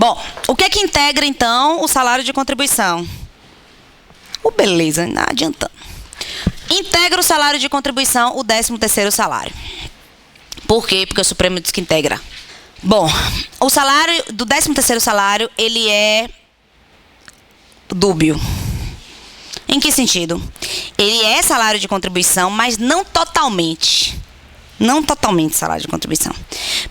Bom, o que é que integra, então, o salário de contribuição? Beleza, não adianta. Integra o salário de contribuição o 13º salário. Por quê? Porque o Supremo diz que integra. Bom, o salário do 13º salário, ele é dúbio. Em que sentido? Ele é salário de contribuição, mas não totalmente. Não totalmente salário de contribuição.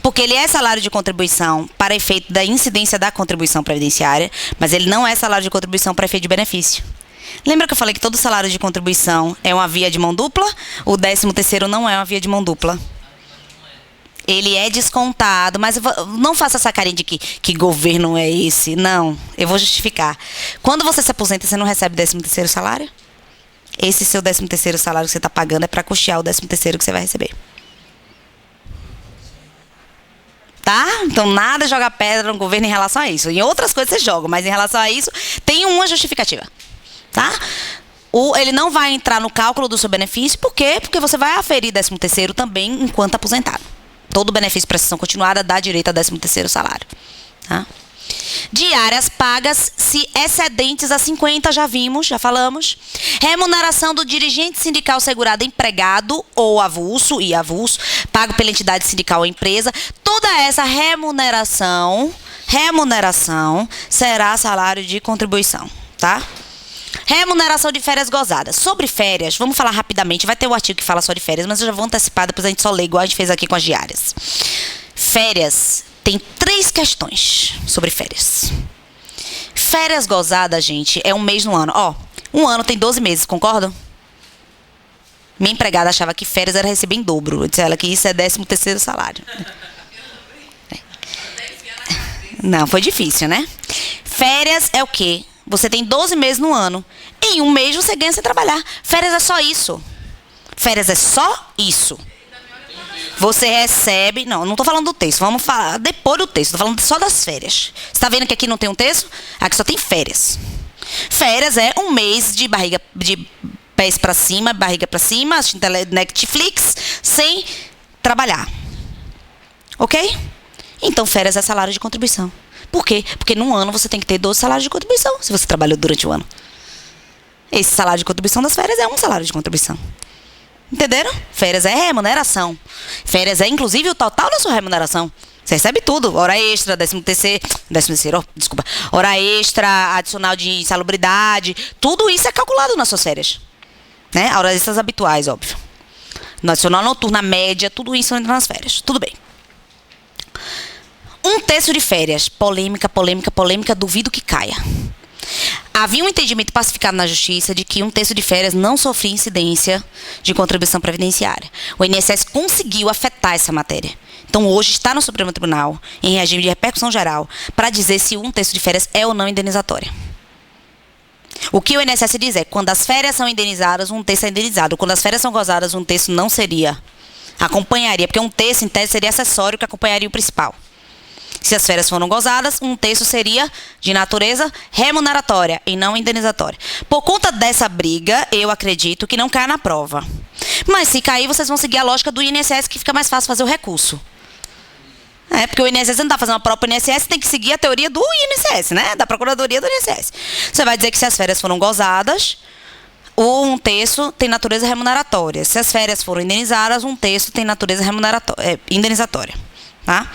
Porque ele é salário de contribuição para efeito da incidência da contribuição previdenciária, mas ele não é salário de contribuição para efeito de benefício. Lembra que eu falei que todo salário de contribuição é uma via de mão dupla? O 13º não é uma via de mão dupla. Ele é descontado, mas não faça essa carinha de que governo é esse. Não, eu vou justificar. Quando você se aposenta, você não recebe 13º salário? Esse seu 13º salário que você está pagando é para custear o 13º que você vai receber. Tá? Então nada joga pedra no governo em relação a isso. Em outras coisas você joga, mas em relação a isso, tem uma justificativa. Tá? Ele não vai entrar no cálculo do seu benefício. Por quê? Porque você vai aferir 13º também enquanto aposentado. Todo benefício de prestação continuada dá direito a 13º salário. Tá? Diárias pagas se excedentes a 50, já vimos, já falamos. Remuneração do dirigente sindical segurado empregado ou avulso, pago pela entidade sindical ou empresa. Toda essa remuneração será salário de contribuição, tá? Remuneração de férias gozadas. Sobre férias, vamos falar rapidamente. Vai ter um artigo que fala só de férias, mas eu já vou antecipar, depois a gente só lê igual a gente fez aqui com as diárias. Férias. Tem 3 questões sobre férias. Férias gozadas, gente, é um mês no ano. Um ano tem 12 meses, concordam? Minha empregada achava que férias era receber em dobro. Eu disse a ela que isso é 13º salário. Não, foi difícil, né? Férias é o quê? Você tem 12 meses no ano. Em um mês você ganha sem trabalhar. Férias é só isso. Férias é só isso. Você recebe... Não estou falando do texto. Vamos falar depois do texto. Estou falando só das férias. Você está vendo que aqui não tem um texto? Aqui só tem férias. Férias é um mês de barriga... de pés para cima, barriga para cima, assistindo Netflix, sem trabalhar. Ok? Então, férias é salário de contribuição. Por quê? Porque num ano você tem que ter 12 salários de contribuição, se você trabalhou durante o ano. Esse salário de contribuição das férias é um salário de contribuição. Entenderam? Férias é remuneração. Férias é, inclusive, o total da sua remuneração. Você recebe tudo. Hora extra, 13º, desculpa. Hora extra, adicional de insalubridade. Tudo isso é calculado nas suas férias. Né? Horas extras habituais, óbvio. Nacional noturna, média, tudo isso entra nas férias. Tudo bem. Um terço de férias. Polêmica, duvido que caia. Havia um entendimento pacificado na Justiça de que um terço de férias não sofria incidência de contribuição previdenciária. O INSS conseguiu afetar essa matéria. Então, hoje está no Supremo Tribunal, em regime de repercussão geral, para dizer se um terço de férias é ou não indenizatória. O que o INSS diz é, quando as férias são indenizadas, um terço é indenizado. Quando as férias são gozadas, um terço não seria. Acompanharia, porque um terço, em tese, seria acessório que acompanharia o principal. Se as férias foram gozadas, um terço seria de natureza remuneratória e não indenizatória. Por conta dessa briga, eu acredito que não cai na prova. Mas se cair, vocês vão seguir a lógica do INSS, que fica mais fácil fazer o recurso. Porque o INSS não está fazendo a própria INSS, tem que seguir a teoria do INSS, né? Da Procuradoria do INSS. Você vai dizer que se as férias foram gozadas, um terço tem natureza remuneratória. Se as férias foram indenizadas, um terço tem natureza indenizatória. Tá?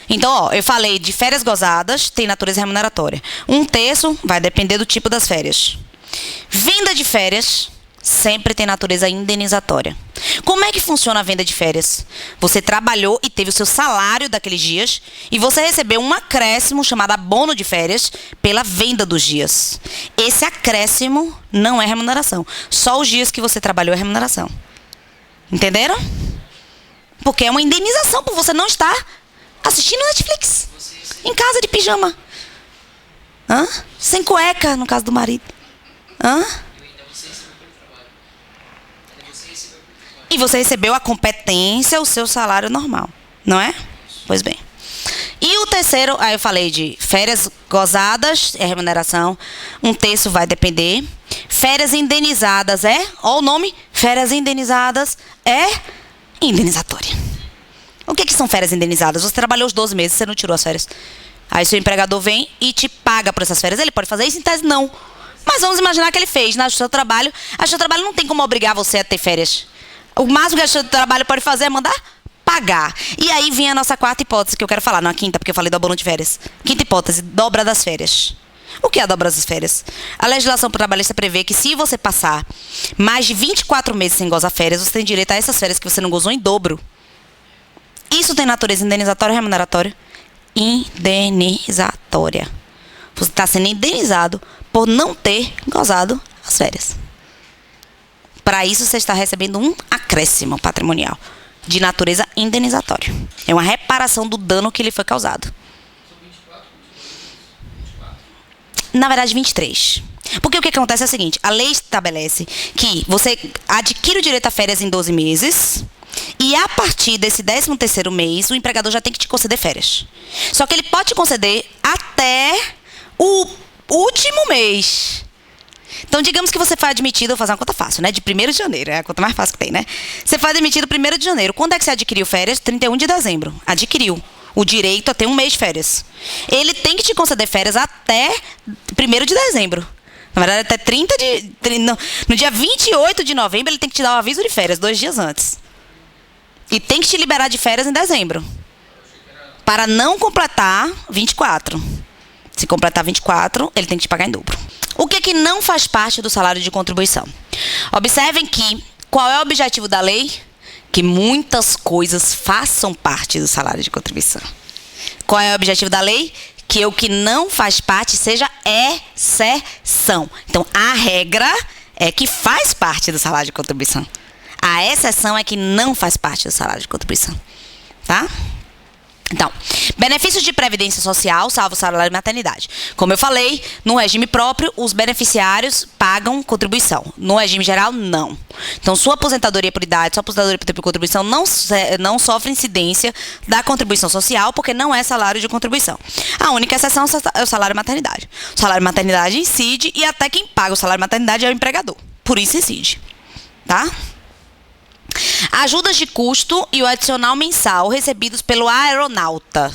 Então, eu falei de férias gozadas, tem natureza remuneratória. Um terço vai depender do tipo das férias. Venda de férias sempre tem natureza indenizatória. Como é que funciona a venda de férias? Você trabalhou e teve o seu salário daqueles dias e você recebeu um acréscimo chamado abono de férias pela venda dos dias. Esse acréscimo não é remuneração. Só os dias que você trabalhou é remuneração. Entenderam? Porque é uma indenização por você não estar assistindo Netflix. Em casa de pijama. Sem cueca, no caso do marido. E você recebeu a competência, o seu salário normal. Não é? Pois bem. E o terceiro, aí eu falei de férias gozadas, é remuneração. Um terço vai depender. Férias indenizadas olha o nome, férias indenizadas é indenizatória. O que são férias indenizadas? Você trabalhou os 12 meses, você não tirou as férias. Aí seu empregador vem e te paga por essas férias. Ele pode fazer isso? Em tese, não. Mas vamos imaginar que ele fez na Justiça do Trabalho. A Justiça do Trabalho não tem como obrigar você a ter férias. O máximo que a Justiça do Trabalho pode fazer é mandar pagar. E aí vem a nossa quarta hipótese que eu quero falar. Não a quinta, porque eu falei do abono de férias. Quinta hipótese, dobra das férias. O que é a dobra das férias? A legislação trabalhista prevê que se você passar mais de 24 meses sem gozar férias, você tem direito a essas férias que você não gozou em dobro. Isso tem natureza indenizatória ou remuneratória? Indenizatória. Você está sendo indenizado por não ter gozado as férias. Para isso, você está recebendo um acréscimo patrimonial de natureza indenizatória. É uma reparação do dano que lhe foi causado. Na verdade, 23. Porque o que acontece é o seguinte, a lei estabelece que você adquire o direito a férias em 12 meses e a partir desse 13º mês, o empregador já tem que te conceder férias. Só que ele pode te conceder até o último mês. Então, digamos que você foi admitido, vou fazer uma conta fácil, né? De 1º de janeiro, é a conta mais fácil que tem, né? Você foi admitido 1º de janeiro. Quando é que você adquiriu férias? 31 de dezembro. Adquiriu o direito a ter um mês de férias. Ele tem que te conceder férias até 1º de dezembro. Na verdade, até 30 de... No dia 28 de novembro, ele tem que te dar o aviso de férias, 2 dias antes. E tem que te liberar de férias em dezembro. Para não completar 24. Se completar 24, ele tem que te pagar em dobro. O que não faz parte do salário de contribuição? Observem que, qual é o objetivo da lei? Que muitas coisas façam parte do salário de contribuição. Qual é o objetivo da lei? Que o que não faz parte seja exceção. Então, a regra é que faz parte do salário de contribuição. A exceção é que não faz parte do salário de contribuição. Tá? Então, benefícios de previdência social, salvo o salário de maternidade. Como eu falei, no regime próprio, os beneficiários pagam contribuição. No regime geral, não. Então, sua aposentadoria por idade, sua aposentadoria por contribuição não sofre incidência da contribuição social, porque não é salário de contribuição. A única exceção é o salário de maternidade. O salário de maternidade incide e até quem paga o salário de maternidade é o empregador. Por isso incide. Tá? Ajudas de custo e o adicional mensal recebidos pelo aeronauta.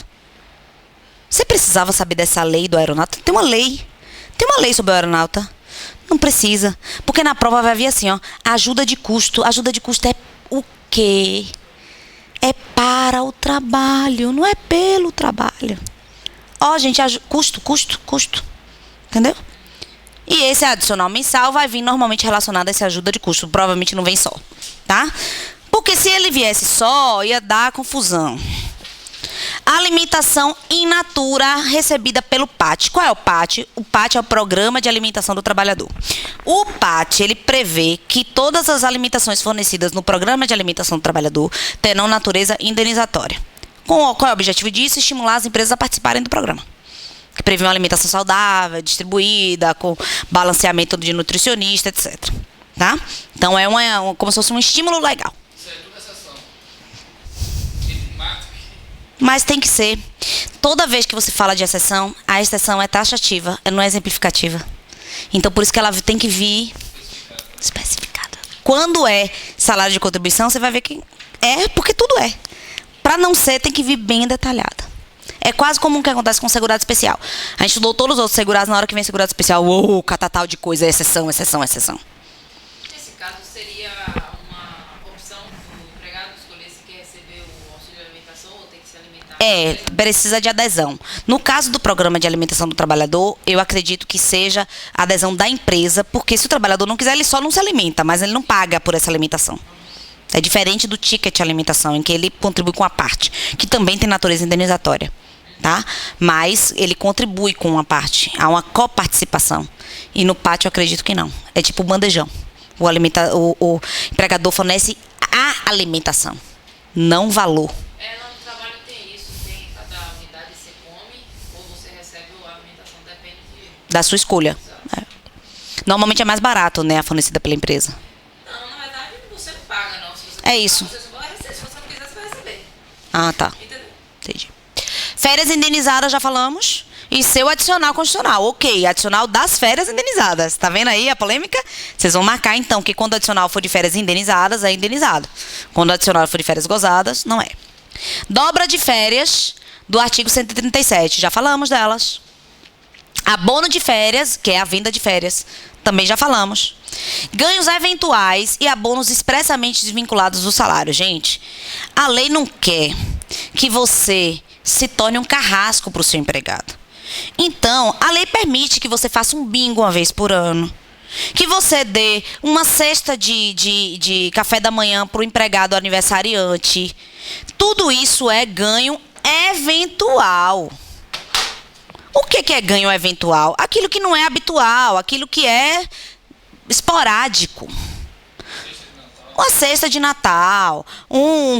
Você precisava saber dessa lei do aeronauta? Tem uma lei. Tem uma lei sobre o aeronauta. Não precisa. Porque na prova vai vir assim, ó. Ajuda de custo. Ajuda de custo é o quê? É para o trabalho, não é pelo trabalho. Ó, gente, custo. Entendeu? E esse adicional mensal vai vir normalmente relacionado a essa ajuda de custo. Provavelmente não vem só, tá? Porque se ele viesse só, ia dar confusão. Alimentação in natura recebida pelo PAT. Qual é o PAT? O PAT é o Programa de Alimentação do Trabalhador. O PAT, ele prevê que todas as alimentações fornecidas no Programa de Alimentação do Trabalhador terão natureza indenizatória. Qual é o objetivo disso? Estimular as empresas a participarem do programa. Que prevê uma alimentação saudável, distribuída, com balanceamento de nutricionista, etc. Tá? Então, é como se fosse um estímulo legal. Isso é tudo exceção. Mas tem que ser. Toda vez que você fala de exceção, a exceção é taxativa, não é exemplificativa. Então, por isso que ela tem que vir especificada. Quando é salário de contribuição, você vai ver que é porque tudo é. Para não ser, tem que vir bem detalhada. É quase como o que acontece com o segurado especial. A gente estudou todos os outros segurados, na hora que vem segurado especial, catatal de coisa, exceção. Nesse caso, seria uma opção do empregado escolher se quer receber o auxílio de alimentação ou tem que se alimentar? Precisa de adesão. No caso do Programa de Alimentação do Trabalhador, eu acredito que seja a adesão da empresa, porque se o trabalhador não quiser, ele só não se alimenta, mas ele não paga por essa alimentação. É diferente do ticket de alimentação, em que ele contribui com a parte, que também tem natureza indenizatória. Tá? Mas ele contribui com uma parte, há uma coparticipação. E no PAT eu acredito que não. É tipo o bandejão. O empregador fornece a alimentação, não valor. No trabalho tem isso, tem cada unidade você come ou você recebe a alimentação, depende da sua escolha. É. Normalmente é mais barato, né, a fornecida pela empresa. Não, na verdade você não paga, não. Se você é isso. Você só vai receber, se você não quiser, você vai receber. Ah, tá. Entendeu? Entendi. Férias indenizadas, já falamos. E seu adicional constitucional. Ok, adicional das férias indenizadas. Tá vendo aí a polêmica? Vocês vão marcar, então, que quando o adicional for de férias indenizadas, é indenizado. Quando o adicional for de férias gozadas, não é. Dobra de férias do artigo 137. Já falamos delas. Abono de férias, que é a venda de férias. Também já falamos. Ganhos eventuais e abonos expressamente desvinculados do salário. Gente, a lei não quer que você se torne um carrasco para o seu empregado. Então, a lei permite que você faça um bingo uma vez por ano. Que você dê uma cesta de café da manhã para o empregado aniversariante. Tudo isso é ganho eventual. O que é ganho eventual? Aquilo que não é habitual, aquilo que é esporádico. Uma cesta de Natal,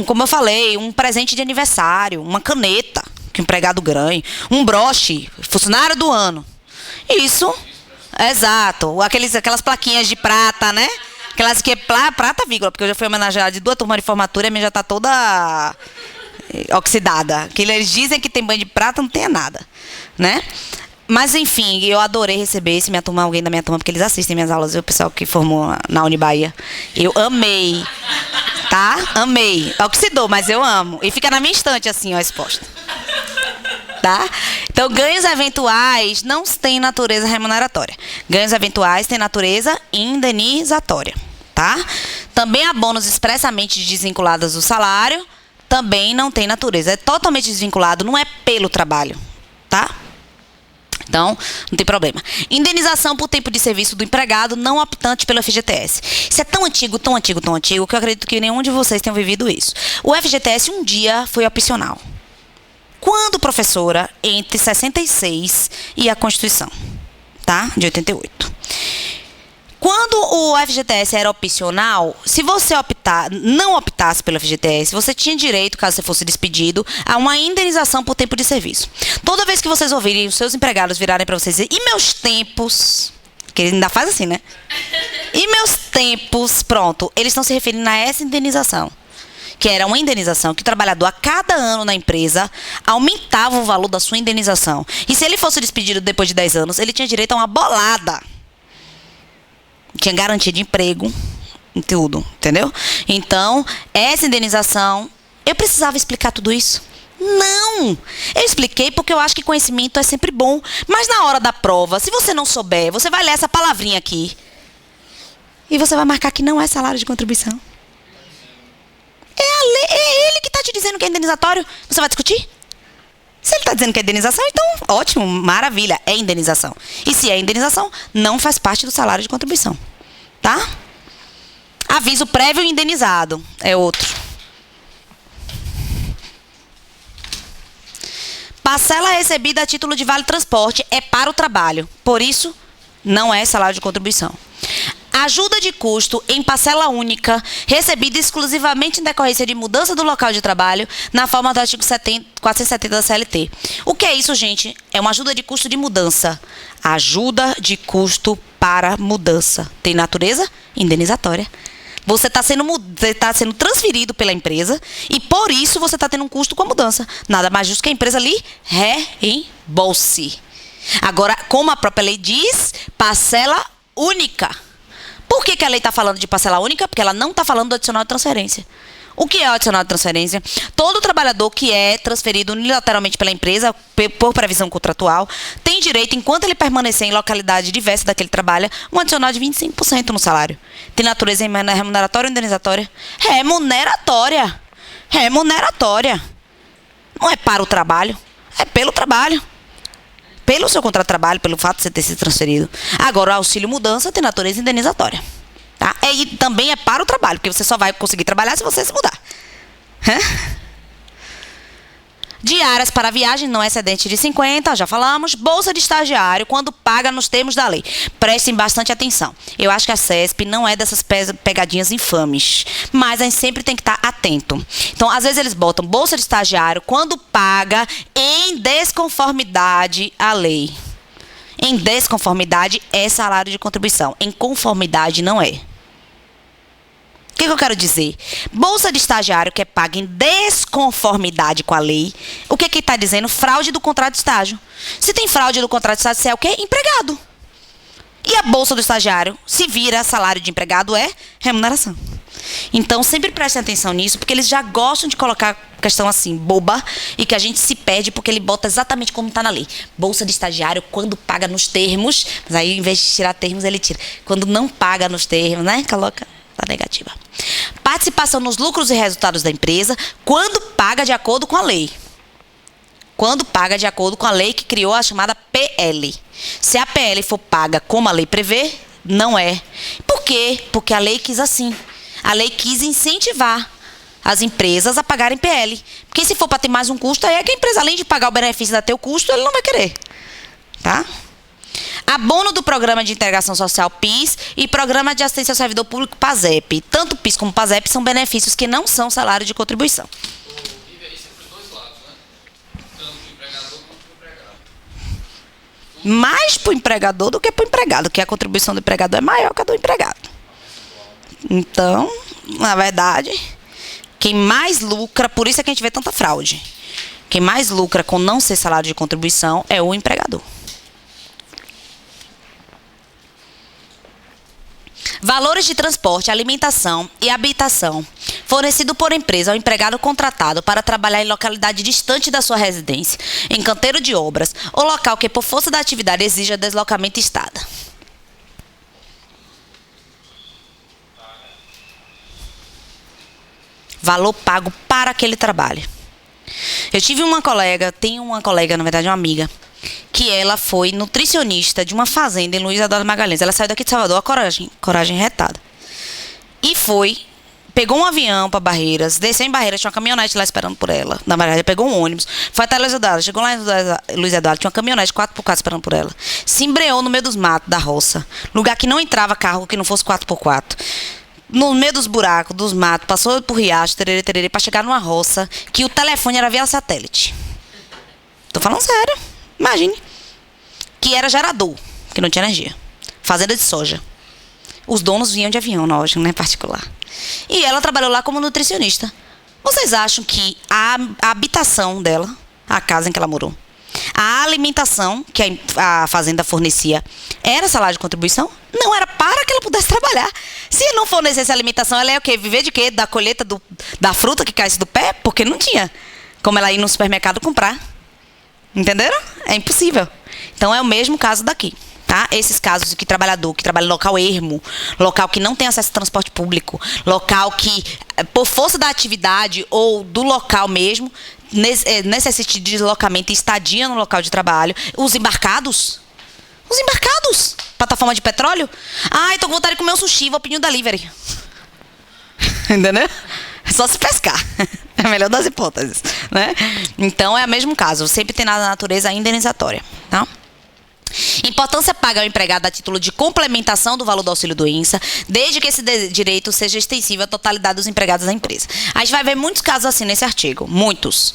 como eu falei, um presente de aniversário, uma caneta que o empregado ganhe, um broche, funcionário do ano. Isso, exato. Aquelas plaquinhas de prata, né? Aquelas que é prata, vírgula, porque eu já fui homenageada de 2 turmas de formatura e a minha já está toda oxidada. Que eles dizem que tem banho de prata, não tem nada, né? Mas, enfim, eu adorei receber alguém da minha turma, porque eles assistem minhas aulas, o pessoal que formou na Unibaia. Eu amei, tá? Amei. Oxidou, mas eu amo. E fica na minha estante, assim, ó, exposta. Tá? Então, ganhos eventuais não têm natureza remuneratória. Ganhos eventuais têm natureza indenizatória, tá? Também abonos expressamente desvinculados do salário também não tem natureza. É totalmente desvinculado, não é pelo trabalho, tá? Então, não tem problema. Indenização por tempo de serviço do empregado não optante pelo FGTS. Isso é tão antigo, tão antigo, tão antigo, que eu acredito que nenhum de vocês tenha vivido isso. O FGTS um dia foi opcional. Quando, professora? Entre 66 e a Constituição, tá? De 88. Quando o FGTS era opcional, se você não optasse pelo FGTS, você tinha direito, caso você fosse despedido, a uma indenização por tempo de serviço. Toda vez que vocês ouvirem os seus empregados virarem para vocês e dizer, e meus tempos, que ele ainda faz assim, né? E meus tempos, pronto, eles estão se referindo a essa indenização. Que era uma indenização que o trabalhador, a cada ano na empresa, aumentava o valor da sua indenização. E se ele fosse despedido depois de 10 anos, ele tinha direito a uma bolada. Tinha garantia de emprego em tudo, entendeu? Então, essa indenização, eu precisava explicar tudo isso? Não! Eu expliquei porque eu acho que conhecimento é sempre bom. Mas na hora da prova, se você não souber, você vai ler essa palavrinha aqui. E você vai marcar que não é salário de contribuição. É ele que está te dizendo que é indenizatório. Você vai discutir? Se ele está dizendo que é indenização, então ótimo, maravilha, é indenização. E se é indenização, não faz parte do salário de contribuição. Tá? Aviso prévio indenizado é outro. Parcela recebida a título de vale transporte é para o trabalho. Por isso, não é salário de contribuição. Ajuda de custo em parcela única, recebida exclusivamente em decorrência de mudança do local de trabalho, na forma do artigo 470 da CLT. O que é isso, gente? É uma ajuda de custo de mudança. Ajuda de custo para mudança. Tem natureza indenizatória. Você está sendo transferido pela empresa e, por isso, você está tendo um custo com a mudança. Nada mais justo que a empresa lhe reembolse. Agora, como a própria lei diz, parcela única. Por que a lei está falando de parcela única? Porque ela não está falando do adicional de transferência. O que é o adicional de transferência? Todo trabalhador que é transferido unilateralmente pela empresa, por previsão contratual, tem direito, enquanto ele permanecer em localidade diversa da que ele trabalha, um adicional de 25% no salário. Tem natureza remuneratória ou indenizatória? Remuneratória. Remuneratória. Não é para o trabalho, é pelo trabalho. Pelo seu contrato de trabalho, pelo fato de você ter sido transferido. Agora, o auxílio mudança tem natureza indenizatória. Tá? E também é para o trabalho, porque você só vai conseguir trabalhar se você se mudar. Diárias para viagem não excedente de 50, já falamos. Bolsa de estagiário, quando paga nos termos da lei. Prestem bastante atenção. Eu acho que a CESP não é dessas pegadinhas infames, mas a gente sempre tem que estar atento. Então, às vezes eles botam bolsa de estagiário quando paga em desconformidade à lei. Em desconformidade é salário de contribuição. Em conformidade não é. O que eu quero dizer? Bolsa de estagiário que é paga em desconformidade com a lei. O que está dizendo? Fraude do contrato de estágio. Se tem fraude do contrato de estágio, você é o quê? Empregado. E a bolsa do estagiário, se vira salário de empregado, é remuneração. Então, sempre prestem atenção nisso, porque eles já gostam de colocar questão assim, boba, e que a gente se perde porque ele bota exatamente como está na lei. Bolsa de estagiário, quando paga nos termos, mas aí, em vez de tirar termos, ele tira. Quando não paga nos termos, né? Coloca a negativa. Participação nos lucros e resultados da empresa, quando paga de acordo com a lei. Quando paga de acordo com a lei que criou a chamada PL. Se a PL for paga como a lei prevê, não é. Por quê? Porque a lei quis assim. A lei quis incentivar as empresas a pagarem PL. Porque se for para ter mais um custo, aí é que a empresa, além de pagar o benefício da ter o custo, ele não vai querer. Tá? Abono do Programa de Integração Social PIS e Programa de Assistência ao Servidor Público PASEP. Tanto PIS como PASEP são benefícios que não são salário de contribuição. Isso é para os dois lados, né? Tanto para o empregador quanto para o empregado. Mais para o empregador do que para o empregado, que a contribuição do empregador é maior que a do empregado. Então, na verdade, quem mais lucra, por isso é que a gente vê tanta fraude. Quem mais lucra com não ser salário de contribuição é o empregador. Valores de transporte, alimentação e habitação fornecido por empresa ao empregado contratado para trabalhar em localidade distante da sua residência, em canteiro de obras ou local que por força da atividade exija deslocamento e estada. Valor pago para aquele trabalho. Eu tive uma colega, tenho uma colega, na verdade uma amiga, que ela foi nutricionista de uma fazenda em Luiz Eduardo Magalhães. Ela saiu daqui de Salvador, a coragem retada. E pegou um avião para Barreiras, desceu em Barreiras, tinha uma caminhonete lá esperando por ela. Na verdade, pegou um ônibus, foi até Luiz Eduardo, chegou lá em Luiz Eduardo, tinha uma caminhonete 4x4 esperando por ela. Se embreou no meio dos matos da roça, lugar que não entrava carro que não fosse 4x4. No meio dos buracos, dos matos, passou por riacho, tererê, para chegar numa roça, que o telefone era via satélite. Tô falando sério, imagine. Que era gerador, que não tinha energia. Fazenda de soja. Os donos vinham de avião, lógico, né, particular. E ela trabalhou lá como nutricionista. Vocês acham que a habitação dela, a casa em que ela morou, a alimentação que a fazenda fornecia, era salário de contribuição? Não, era para que ela pudesse trabalhar. Se não fornecesse alimentação, ela ia o quê? Viver de quê? Da colheita da fruta que caísse do pé? Porque não tinha como ela ir no supermercado comprar. Entenderam? É impossível. Então é o mesmo caso daqui. Tá? Esses casos de que trabalhador que trabalha em local ermo, local que não tem acesso a transporte público, local que, por força da atividade ou do local mesmo, necessite de deslocamento e estadia no local de trabalho. Os embarcados, plataforma de petróleo. Ai, tô com vontade de comer um sushi, vou pedir um delivery. Entendeu? É só se pescar. É a melhor das hipóteses, né? Então é o mesmo caso, sempre tem na natureza a indenizatória, tá? Importância paga ao empregado a título de complementação do valor do auxílio-doença, desde que esse direito seja extensível à totalidade dos empregados da empresa. A gente vai ver muitos casos assim nesse artigo, muitos.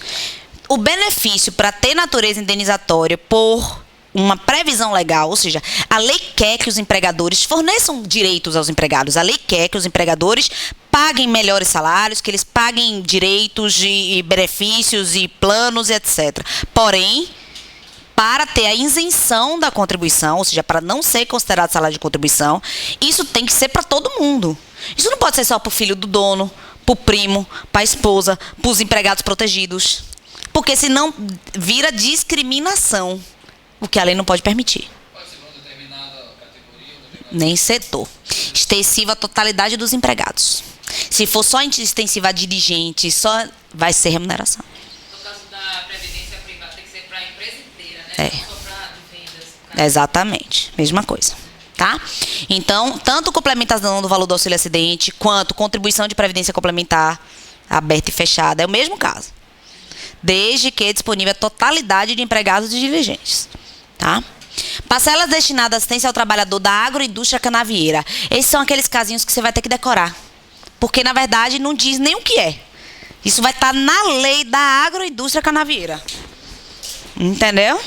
O benefício para ter natureza indenizatória por uma previsão legal, ou seja, a lei quer que os empregadores forneçam direitos aos empregados, a lei quer que os empregadores paguem melhores salários, que eles paguem direitos e benefícios e planos, etc. Porém, para ter a isenção da contribuição, ou seja, para não ser considerado salário de contribuição, isso tem que ser para todo mundo. Isso não pode ser só para o filho do dono, para o primo, para a esposa, para os empregados protegidos. Porque senão vira discriminação, o que a lei não pode permitir. Pode ser para uma determinada categoria ou determinada... Nem setor. Extensiva à totalidade dos empregados. Se for só extensiva a dirigente, só vai ser remuneração. No caso da previdência privada, tem que ser para a empresa inteira, né? É. Não só para vendas. Exatamente, mesma coisa, tá? Então, tanto complementação do valor do auxílio acidente, quanto contribuição de previdência complementar, aberta e fechada, é o mesmo caso. Desde que é disponível a totalidade de empregados e dirigentes, tá? Parcelas destinadas à assistência ao trabalhador da agroindústria canavieira. Esses são aqueles casinhos que você vai ter que decorar. Porque, na verdade, não diz nem o que é. Isso vai estar na lei da agroindústria canavieira. Entendeu?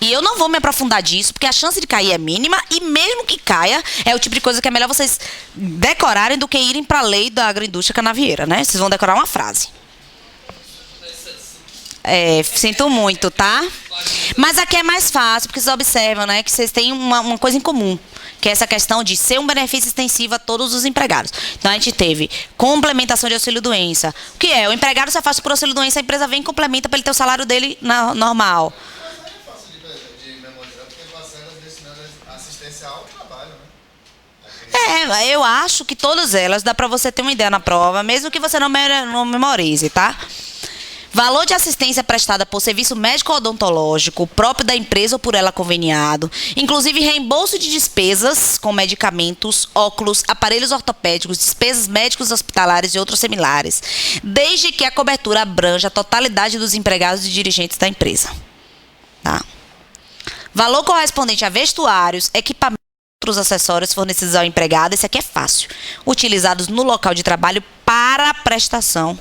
E eu não vou me aprofundar disso, porque a chance de cair é mínima, e mesmo que caia, é o tipo de coisa que é melhor vocês decorarem do que irem para a lei da agroindústria canavieira, né? Vocês vão decorar uma frase. Sinto muito, tá? Mas aqui é mais fácil, porque vocês observam, né, que vocês têm uma coisa em comum, que é essa questão de ser um benefício extensivo a todos os empregados. Então, a gente teve complementação de auxílio-doença. O que é? O empregado se afasta por auxílio-doença, a empresa vem e complementa para ele ter o salário dele normal. Mas é fácil de memorizar, porque parcelas destinando assistência ao trabalho, né? Eu acho que todas elas dá para você ter uma ideia na prova, mesmo que você não memorize, tá? Valor de assistência prestada por serviço médico odontológico, próprio da empresa ou por ela conveniado, inclusive reembolso de despesas com medicamentos, óculos, aparelhos ortopédicos, despesas médicos hospitalares e outros similares, desde que a cobertura abranja a totalidade dos empregados e dirigentes da empresa. Tá? Valor correspondente a vestuários, equipamentos e outros acessórios fornecidos ao empregado, esse aqui é fácil, utilizados no local de trabalho para a prestação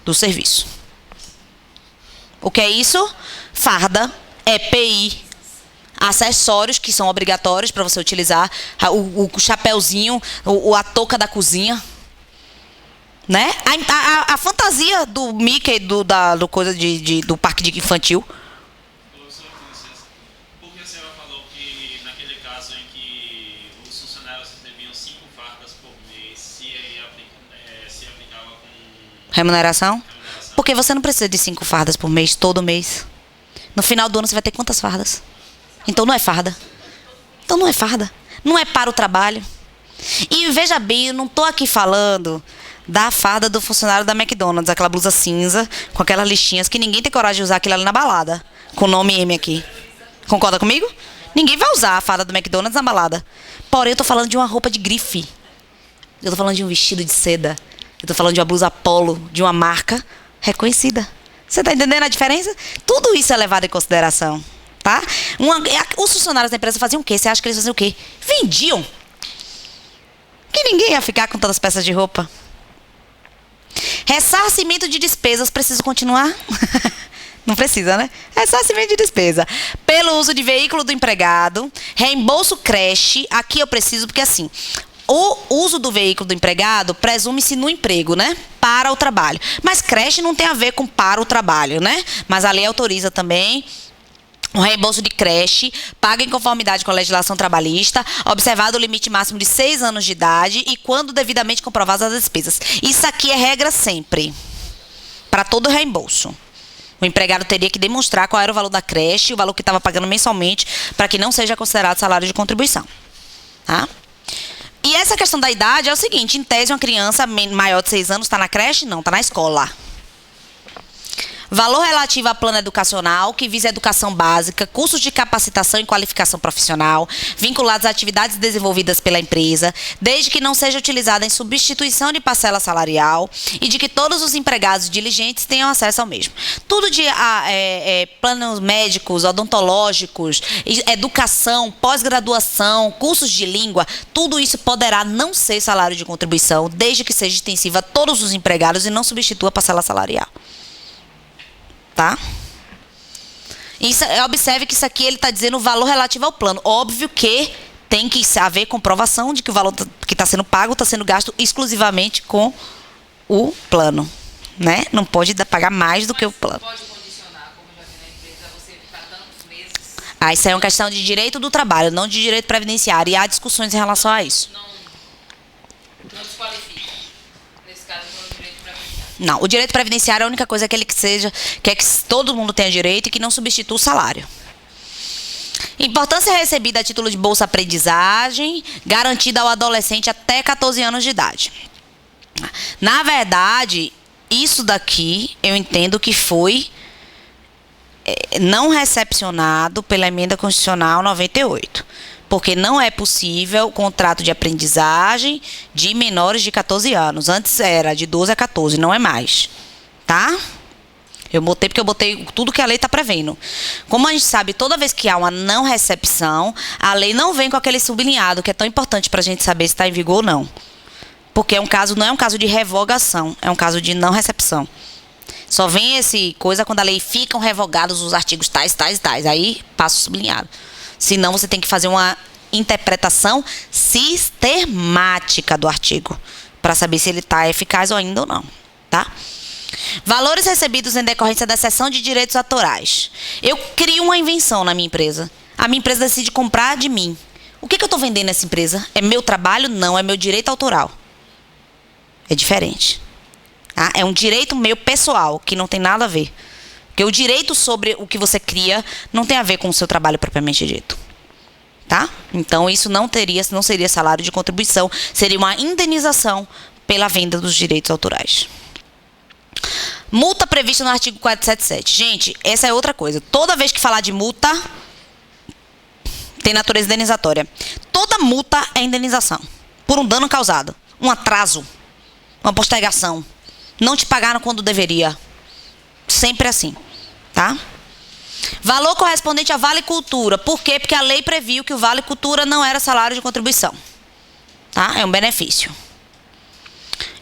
do serviço. O que é isso? Farda, EPI, acessórios que são obrigatórios para você utilizar, o chapéuzinho, a touca da cozinha, né? A fantasia do Mickey, do coisa do parque de infantil. Por que a senhora falou que naquele caso em que os funcionários recebiam 5 fardas por mês, se aplicava com Remuneração? Porque você não precisa de 5 fardas por mês, todo mês. No final do ano você vai ter quantas fardas? Então não é farda. Então não é farda. Não é para o trabalho. E veja bem, eu não estou aqui falando da farda do funcionário da McDonald's, aquela blusa cinza, com aquelas listinhas que ninguém tem coragem de usar aquilo ali na balada. Com o nome M aqui. Concorda comigo? Ninguém vai usar a farda do McDonald's na balada. Porém, eu estou falando de uma roupa de grife. Eu estou falando de um vestido de seda. Eu estou falando de uma blusa polo, de uma marca reconhecida. Você está entendendo a diferença? Tudo isso é levado em consideração, tá? Os funcionários da empresa faziam o quê? Você acha que eles faziam o quê? Vendiam. Que ninguém ia ficar com tantas peças de roupa. Ressarcimento de despesas, preciso continuar? Não precisa, né? Ressarcimento de despesa. Pelo uso de veículo do empregado, reembolso creche, aqui eu preciso porque assim, o uso do veículo do empregado presume-se no emprego, né? Para o trabalho. Mas creche não tem a ver com para o trabalho, né? Mas a lei autoriza também o reembolso de creche, paga em conformidade com a legislação trabalhista, observado o limite máximo de 6 anos de idade e quando devidamente comprovadas as despesas. Isso aqui é regra sempre. Para todo reembolso. O empregado teria que demonstrar qual era o valor da creche, o valor que estava pagando mensalmente, para que não seja considerado salário de contribuição. Tá? E essa questão da idade é o seguinte, em tese uma criança maior de 6 anos está na creche? Não, está na escola. Valor relativo a plano educacional, que visa educação básica, cursos de capacitação e qualificação profissional, vinculados a atividades desenvolvidas pela empresa, desde que não seja utilizada em substituição de parcela salarial e de que todos os empregados diligentes tenham acesso ao mesmo. Tudo de planos médicos, odontológicos, educação, pós-graduação, cursos de língua, tudo isso poderá não ser salário de contribuição, desde que seja extensiva a todos os empregados e não substitua a parcela salarial. Tá? Observe que isso aqui ele está dizendo o valor relativo ao plano. Óbvio que tem que haver comprovação de que o valor que está sendo pago está sendo gasto exclusivamente com o plano. Né? Não pode pagar mais do que o plano. Pode condicionar, como já vi na empresa, você ficar tantos meses. Isso aí é uma questão de direito do trabalho, não de direito previdenciário. E há discussões em relação a isso. Não desqualifica. Nesse caso, no direito previdenciário. Não, o direito previdenciário é a única coisa que quer que todo mundo tenha direito e que não substitua o salário. Importância recebida a título de bolsa aprendizagem, garantida ao adolescente até 14 anos de idade. Na verdade, isso daqui eu entendo que foi não recepcionado pela emenda constitucional 98. Porque não é possível contrato de aprendizagem de menores de 14 anos. Antes era de 12 a 14, não é mais. Tá? Eu botei tudo que a lei está prevendo. Como a gente sabe, toda vez que há uma não recepção, a lei não vem com aquele sublinhado, que é tão importante para a gente saber se está em vigor ou não. Porque não é um caso de revogação, é um caso de não recepção. Só vem esse coisa quando a lei ficam revogados os artigos tais, tais, tais. Aí passa o sublinhado. Senão, você tem que fazer uma interpretação sistemática do artigo para saber se ele está eficaz ou ainda ou não. Tá? Valores recebidos em decorrência da cessão de direitos autorais. Eu crio uma invenção na minha empresa. A minha empresa decide comprar de mim O que eu estou vendendo nessa empresa? É meu trabalho? Não, é meu direito autoral. É diferente. Tá? É um direito meu pessoal, que não tem nada a ver. Porque o direito sobre o que você cria não tem a ver com o seu trabalho propriamente dito. Tá? Então, isso não seria salário de contribuição, seria uma indenização pela venda dos direitos autorais. Multa prevista no artigo 477. Gente, essa é outra coisa. Toda vez que falar de multa, tem natureza indenizatória. Toda multa é indenização. Por um dano causado. Um atraso. Uma postergação. Não te pagaram quando deveria. Sempre assim. Tá? Valor correspondente a Vale Cultura. Por quê? Porque a lei previu que o Vale Cultura não era salário de contribuição. Tá? É um benefício.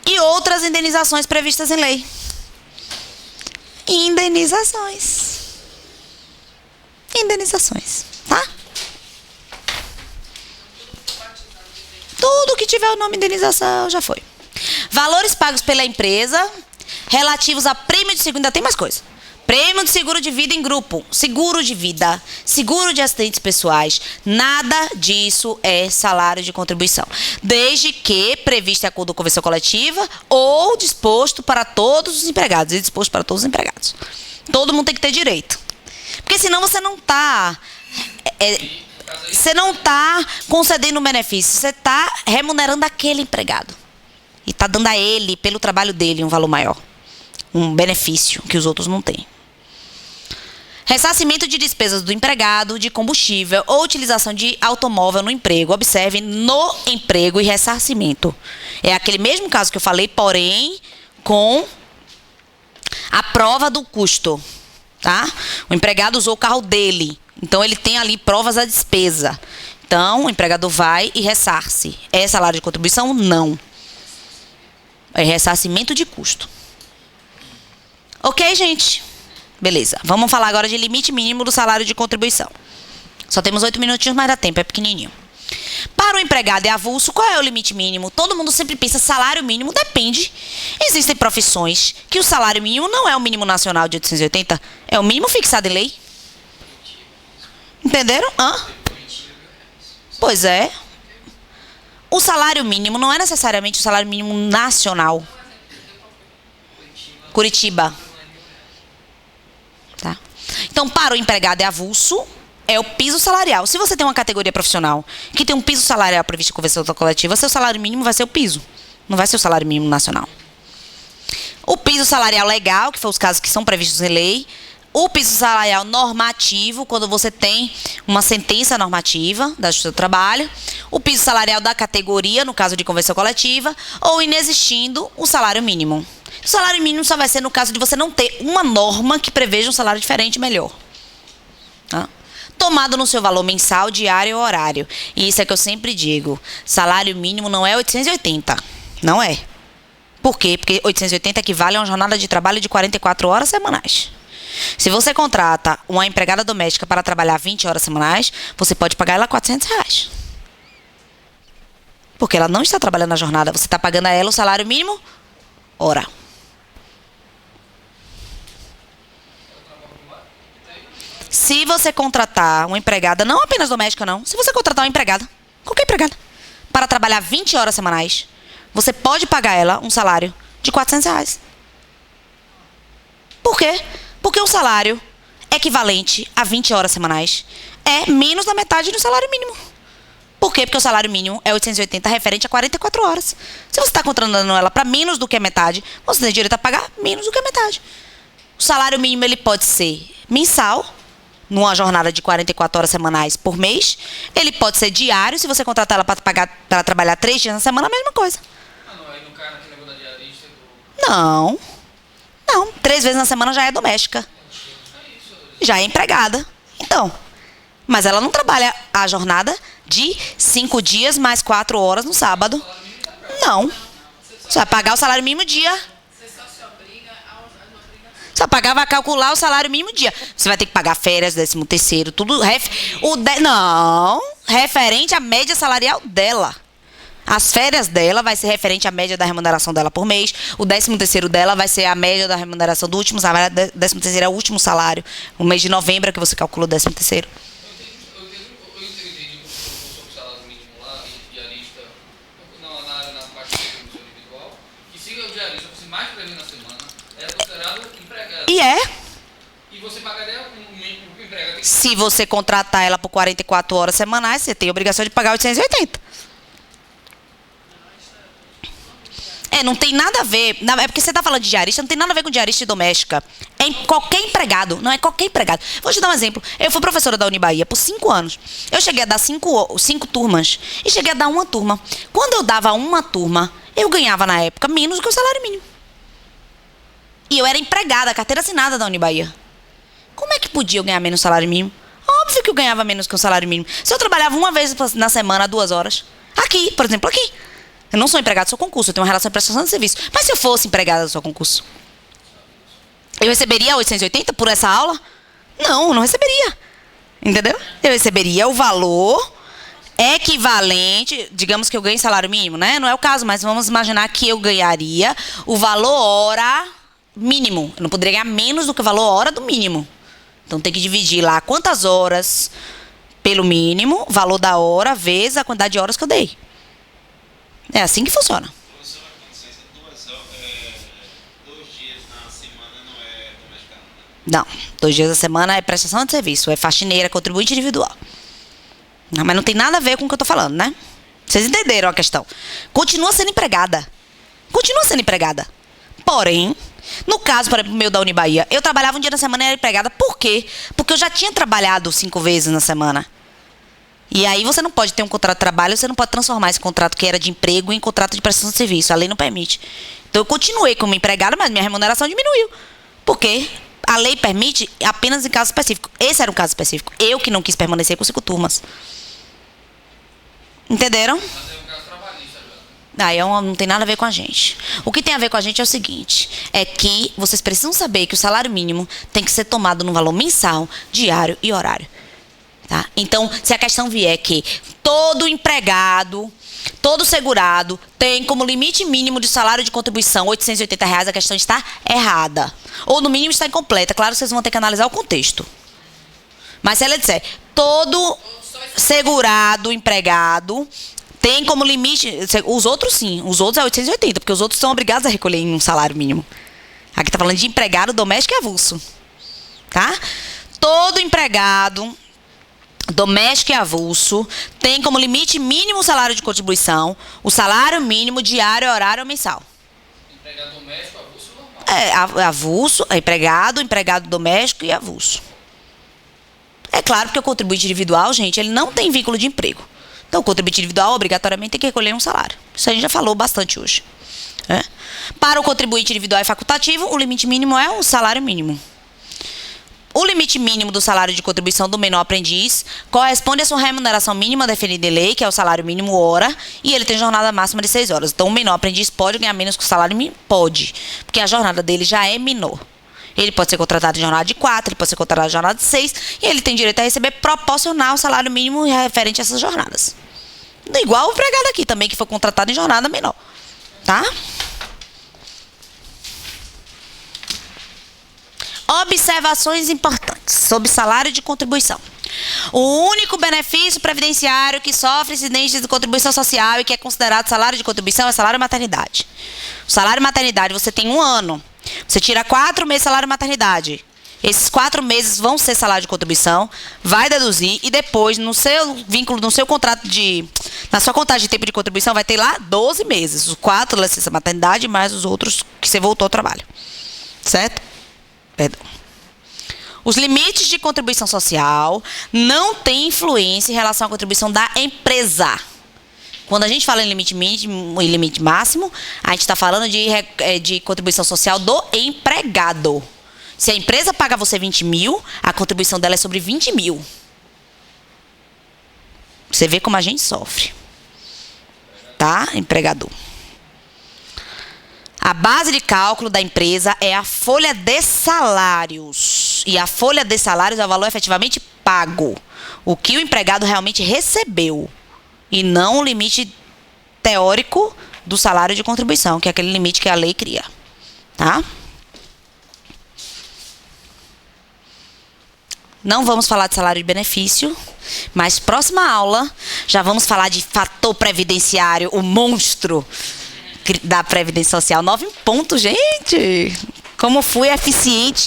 E outras indenizações previstas em lei. Indenizações. Indenizações. Tá? Tudo que tiver o nome indenização já foi. Valores pagos pela empresa relativos a prêmio de seguro. Ainda tem mais coisa. Prêmio de seguro de vida em grupo, seguro de vida, seguro de acidentes pessoais, nada disso é salário de contribuição. Desde que previsto em acordo com a convenção coletiva ou disposto para todos os empregados. E disposto para todos os empregados. Todo mundo tem que ter direito. Porque senão você não está... você não está concedendo um benefício, você está remunerando aquele empregado. E está dando a ele, pelo trabalho dele, um valor maior. Um benefício que os outros não têm. Ressarcimento de despesas do empregado, de combustível ou utilização de automóvel no emprego. Observe, no emprego e ressarcimento. É aquele mesmo caso que eu falei, porém, com a prova do custo. Tá? O empregado usou o carro dele. Então, ele tem ali provas da despesa. Então, o empregador vai e ressarce. É salário de contribuição? Não. É ressarcimento de custo. Ok, gente? Beleza. Vamos falar agora de limite mínimo do salário de contribuição. Só temos 8 minutinhos, mas dá tempo, é pequenininho. Para o empregado é avulso, qual é o limite mínimo? Todo mundo sempre pensa salário mínimo, depende. Existem profissões que o salário mínimo não é o mínimo nacional de 880, é o mínimo fixado em lei. Entenderam? Pois é. O salário mínimo não é necessariamente o salário mínimo nacional. Curitiba. Tá? Então, para o empregado é avulso, é o piso salarial. Se você tem uma categoria profissional que tem um piso salarial previsto em convenção coletiva, seu salário mínimo vai ser o piso. Não vai ser o salário mínimo nacional. O piso salarial legal, que foi os casos que são previstos em lei. O piso salarial normativo, quando você tem uma sentença normativa da Justiça do Trabalho. O piso salarial da categoria, no caso de convenção coletiva. Ou inexistindo o salário mínimo. O salário mínimo só vai ser no caso de você não ter uma norma que preveja um salário diferente e melhor. Tá? Tomado no seu valor mensal, diário ou horário. E isso é que eu sempre digo. Salário mínimo não é 880. Não é. Por quê? Porque 880 equivale a uma jornada de trabalho de 44 horas semanais. Se você contrata uma empregada doméstica para trabalhar 20 horas semanais, você pode pagar ela R$400. Porque ela não está trabalhando na jornada. Você está pagando a ela o salário mínimo hora. Se você contratar uma empregada, não apenas doméstica não, se você contratar uma empregada, qualquer empregada, para trabalhar 20 horas semanais, você pode pagar ela um salário de R$400. Por quê? Porque o salário equivalente a 20 horas semanais é menos da metade do salário mínimo. Por quê? Porque o salário mínimo é 880 referente a 44 horas. Se você está contratando ela para menos do que a metade, você tem direito a pagar menos do que a metade. O salário mínimo ele pode ser mensal, numa jornada de 44 horas semanais por mês. Ele pode ser diário, se você contratar ela para trabalhar 3 dias na semana, a mesma coisa. Não, aí não cai naquele negócio da diarista Não. Não, 3 vezes na semana já é doméstica. Já é empregada. Então, mas ela não trabalha a jornada de 5 dias mais 4 horas no sábado. Não. Você vai pagar o salário mínimo dia. Você vai calcular o salário mínimo dia. Você vai ter que pagar férias, 13º, tudo. Não, referente à média salarial dela. As férias dela vai ser referente à média da remuneração dela por mês. O 13º dela vai ser a média da remuneração do último salário. 13º é o último salário. O mês de novembro é que você calcula o 13º. Eu entendi como sobre o salário E você pagaria o empregado tem que Se você contratar ela por 44 horas semanais, você tem a obrigação de pagar 880. Não tem nada a ver. É porque você está falando de diarista, não tem nada a ver com diarista e doméstica. É em qualquer empregado, não é qualquer empregado. Vou te dar um exemplo. Eu fui professora da Unibaía por 5 anos. Eu cheguei a dar 5 turmas e cheguei a dar uma turma. Quando eu dava uma turma, eu ganhava na época menos do que o salário mínimo. E eu era empregada, carteira assinada da Unibaía. Como é que podia eu ganhar menos salário mínimo? Óbvio que eu ganhava menos que o salário mínimo. Se eu trabalhava uma vez na semana, 2 horas. Aqui, por exemplo, aqui. Eu não sou empregada, sou concurso. Eu tenho uma relação de prestação de serviço. Mas se eu fosse empregada, sou concurso. Eu receberia 880 por essa aula? Não, não receberia. Entendeu? Eu receberia o valor equivalente. Digamos que eu ganhe salário mínimo, né? Não é o caso, mas vamos imaginar que eu ganharia o valor hora mínimo. Eu não poderia ganhar menos do que o valor hora do mínimo. Então tem que dividir lá quantas horas pelo mínimo, valor da hora, vezes a quantidade de horas que eu dei. É assim que funciona. Professora, com licença, 2 dias na semana não é domesticado, né? Não, 2 dias da semana é prestação de serviço, é faxineira, contribuinte individual. Não, mas não tem nada a ver com o que eu tô falando, né? Vocês entenderam a questão. Continua sendo empregada. Continua sendo empregada. Porém, no caso, por exemplo, meu da Unibaía, eu trabalhava um dia na semana e era empregada. Por quê? Porque eu já tinha trabalhado 5 vezes na semana. E aí você não pode ter um contrato de trabalho, você não pode transformar esse contrato que era de emprego em contrato de prestação de serviço. A lei não permite. Então eu continuei como empregada, mas minha remuneração diminuiu. Por quê? A lei permite apenas em caso específico. Esse era um caso específico. Eu que não quis permanecer com 5 turmas. Entenderam? fazer um caso trabalhista agora. Aí não tem nada a ver com a gente. O que tem a ver com a gente é o seguinte, é que vocês precisam saber que o salário mínimo tem que ser tomado no valor mensal, diário e horário. Tá? Então, se a questão vier que todo empregado, todo segurado tem como limite mínimo de salário de contribuição R$880, a questão está errada. Ou no mínimo está incompleta. Claro que vocês vão ter que analisar o contexto. Mas se ela disser, todo segurado, empregado, tem como limite... Os outros sim, os outros é 880, porque os outros são obrigados a recolher em um salário mínimo. Aqui está falando de empregado doméstico e avulso. Tá? Todo empregado... doméstico e avulso, tem como limite mínimo o salário de contribuição, o salário mínimo diário, horário ou mensal. Empregado doméstico, avulso normal. Avulso, empregado doméstico e avulso. É claro que o contribuinte individual, gente, ele não tem vínculo de emprego. Então, o contribuinte individual, obrigatoriamente, tem que recolher um salário. Isso a gente já falou bastante hoje. Para o contribuinte individual e facultativo, o limite mínimo é o salário mínimo. O limite mínimo do salário de contribuição do menor aprendiz corresponde à sua remuneração mínima definida em lei, que é o salário mínimo hora, e ele tem jornada máxima de 6 horas. Então, o menor aprendiz pode ganhar menos que o salário mínimo? Pode, porque a jornada dele já é menor. Ele pode ser contratado em jornada de 4, ele pode ser contratado em jornada de 6, e ele tem direito a receber proporcional ao salário mínimo referente a essas jornadas. Igual o empregado aqui também, que foi contratado em jornada menor. Tá? Observações importantes sobre salário de contribuição. O único benefício previdenciário que sofre incidência de contribuição social e que é considerado salário de contribuição é salário maternidade. O salário maternidade, você tem 1 ano. Você tira 4 meses de salário maternidade. Esses 4 meses vão ser salário de contribuição, vai deduzir e depois, no seu vínculo, no seu contrato na sua contagem de tempo de contribuição, vai ter lá 12 meses. Os 4 licença maternidade mais os outros que você voltou ao trabalho. Certo? Perdão. Os limites de contribuição social não têm influência em relação à contribuição da empresa. Quando a gente fala em limite mínimo e limite máximo, a gente está falando de contribuição social do empregado. Se a empresa paga você 20 mil, a contribuição dela é sobre 20 mil. Você vê como a gente sofre. Tá, empregador? A base de cálculo da empresa é a folha de salários. E a folha de salários é o valor efetivamente pago. O que o empregado realmente recebeu. E não o limite teórico do salário de contribuição, que é aquele limite que a lei cria. Tá? Não vamos falar de salário de benefício, mas próxima aula já vamos falar de fator previdenciário, o monstro da Previdência Social. 9 em ponto, gente! Como fui eficiente.